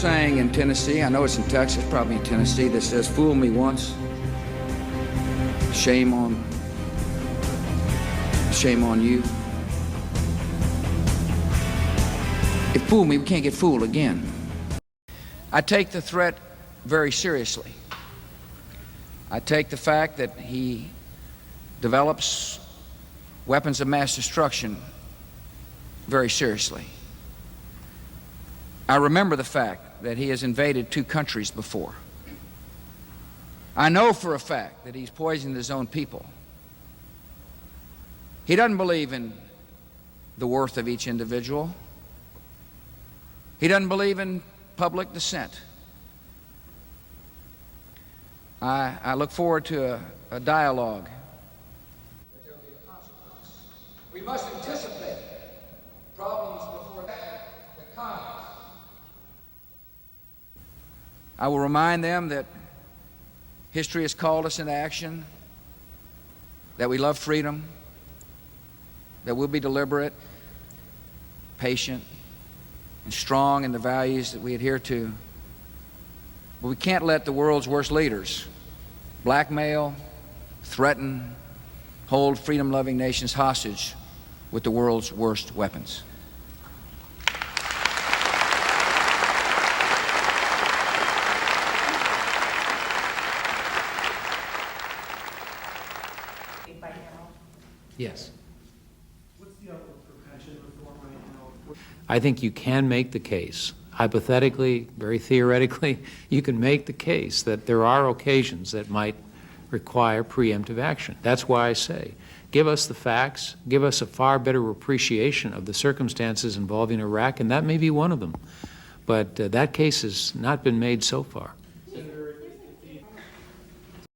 saying in Tennessee, I know it's in Texas, probably in Tennessee, that says, fool me once, shame on you. If fool me, we can't get fooled again. I take the threat very seriously. I take the fact that he develops weapons of mass destruction very seriously. I remember the fact that he has invaded 2 countries before. I know for a fact that he's poisoned his own people. He doesn't believe in the worth of each individual. He doesn't believe in public dissent. I look forward to a dialogue. But there will be a consequence. We must anticipate problems before that come. I will remind them that history has called us into action, that we love freedom, that we'll be deliberate, patient, and strong in the values that we adhere to. But we can't let the world's worst leaders blackmail, threaten, hold freedom-loving nations hostage with the world's worst weapons. Yes. What's the outlook for pension reform right now? I think you can make the case. Hypothetically, very theoretically, you can make the case that there are occasions that might require preemptive action. That's why I say, give us the facts, give us a far better appreciation of the circumstances involving Iraq, and that may be one of them. But that case has not been made so far.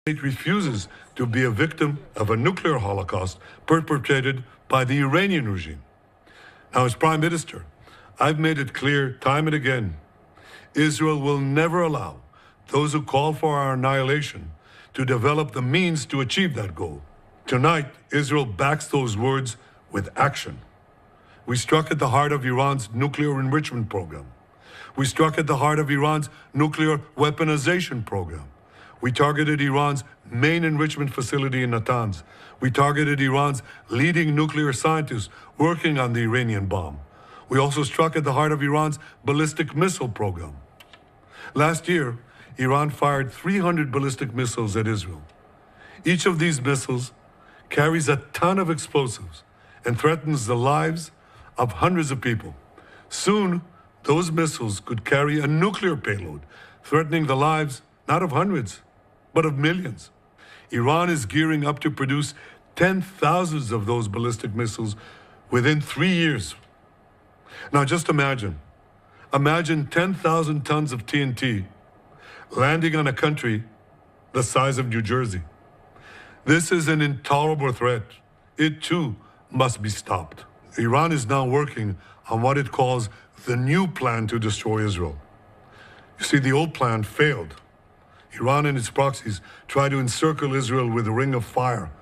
It refuses to be a victim of a nuclear holocaust perpetrated by the Iranian regime. Now, as Prime Minister, I've made it clear time and again, Israel will never allow those who call for our annihilation to develop the means to achieve that goal. Tonight, Israel backs those words with action. We struck at the heart of Iran's nuclear enrichment program. We struck at the heart of Iran's nuclear weaponization program. We targeted Iran's main enrichment facility in Natanz. We targeted Iran's leading nuclear scientists working on the Iranian bomb. We also struck at the heart of Iran's ballistic missile program. Last year, Iran fired 300 ballistic missiles at Israel. Each of these missiles carries a ton of explosives and threatens the lives of hundreds of people. Soon, those missiles could carry a nuclear payload, threatening the lives not of hundreds, but of millions. Iran is gearing up to produce 10,000 of those ballistic missiles within 3 years. Now just imagine 10,000 tons of TNT landing on a country the size of New Jersey. This is an intolerable threat. It too must be stopped. Iran is now working on what it calls the new plan to destroy Israel. You see, the old plan failed. Iran and its proxies try to encircle Israel with a ring of fire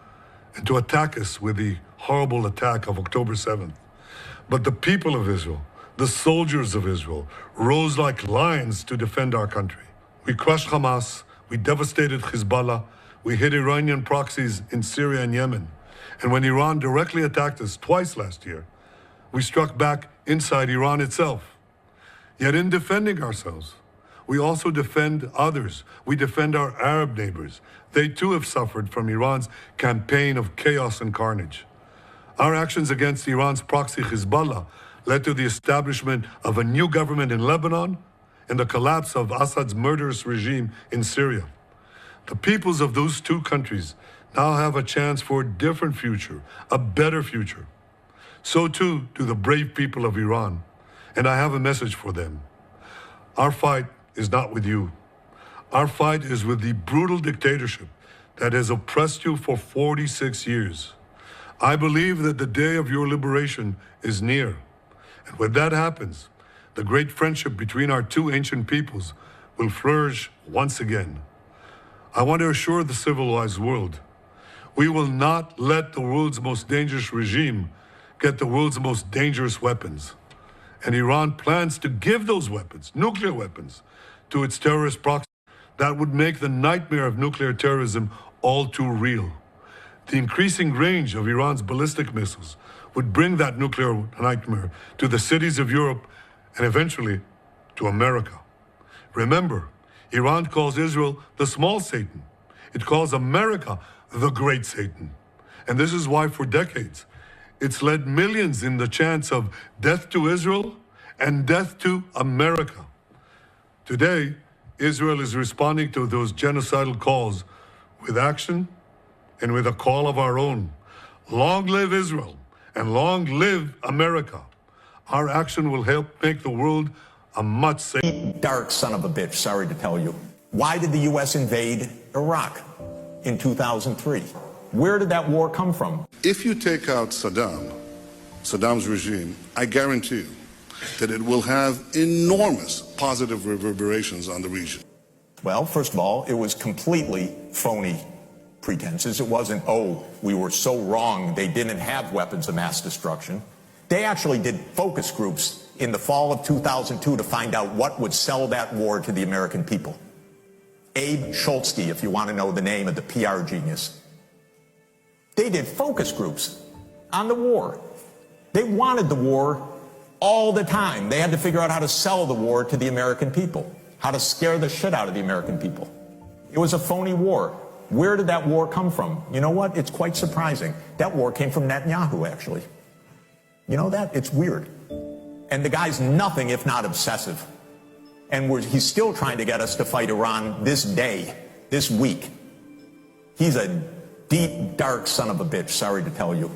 and to attack us with the horrible attack of October 7th. But the people of Israel, the soldiers of Israel, rose like lions to defend our country. We crushed Hamas, we devastated Hezbollah, we hit Iranian proxies in Syria and Yemen. And when Iran directly attacked us twice last year, we struck back inside Iran itself. Yet in defending ourselves, we also defend others. We defend our Arab neighbors. They too have suffered from Iran's campaign of chaos and carnage. Our actions against Iran's proxy Hezbollah led to the establishment of a new government in Lebanon and the collapse of Assad's murderous regime in Syria. The peoples of those 2 countries now have a chance for a different future, a better future. So too do the brave people of Iran, and I have a message for them. Our fight is not with you. Our fight is with the brutal dictatorship that has oppressed you for 46 years. I believe that the day of your liberation is near. And when that happens, the great friendship between our 2 ancient peoples will flourish once again. I want to assure the civilized world, we will not let the world's most dangerous regime get the world's most dangerous weapons. And Iran plans to give those weapons, nuclear weapons, to its terrorist proxy. That would make the nightmare of nuclear terrorism all too real. The increasing range of Iran's ballistic missiles would bring that nuclear nightmare to the cities of Europe and eventually to America. Remember, Iran calls Israel the small Satan. It calls America the great Satan. And this is why for decades, it's led millions in the chants of death to Israel and death to America. Today, Israel is responding to those genocidal calls with action and with a call of our own. Long live Israel and long live America. Our action will help make the world a much safer. Dark son of a bitch, sorry to tell you. Why did the U.S. invade Iraq in 2003? Where did that war come from? If you take out Saddam's regime, I guarantee you that it will have enormous positive reverberations on the region. Well, first of all, it was completely phony pretenses. It wasn't, oh, we were so wrong, they didn't have weapons of mass destruction. They actually did focus groups in the fall of 2002 to find out what would sell that war to the American people. Abe Schultzke, if you want to know the name of the PR genius. They did focus groups on the war. They wanted the war all the time. They had to figure out how to sell the war to the American people, how to scare the shit out of the American people. It was a phony war. Where did that war come from? You know what? It's quite surprising. That war came from Netanyahu, actually. You know that? It's weird. And the guy's nothing if not obsessive. And he's still trying to get us to fight Iran this day, this week. He's a deep, dark son of a bitch, sorry to tell you.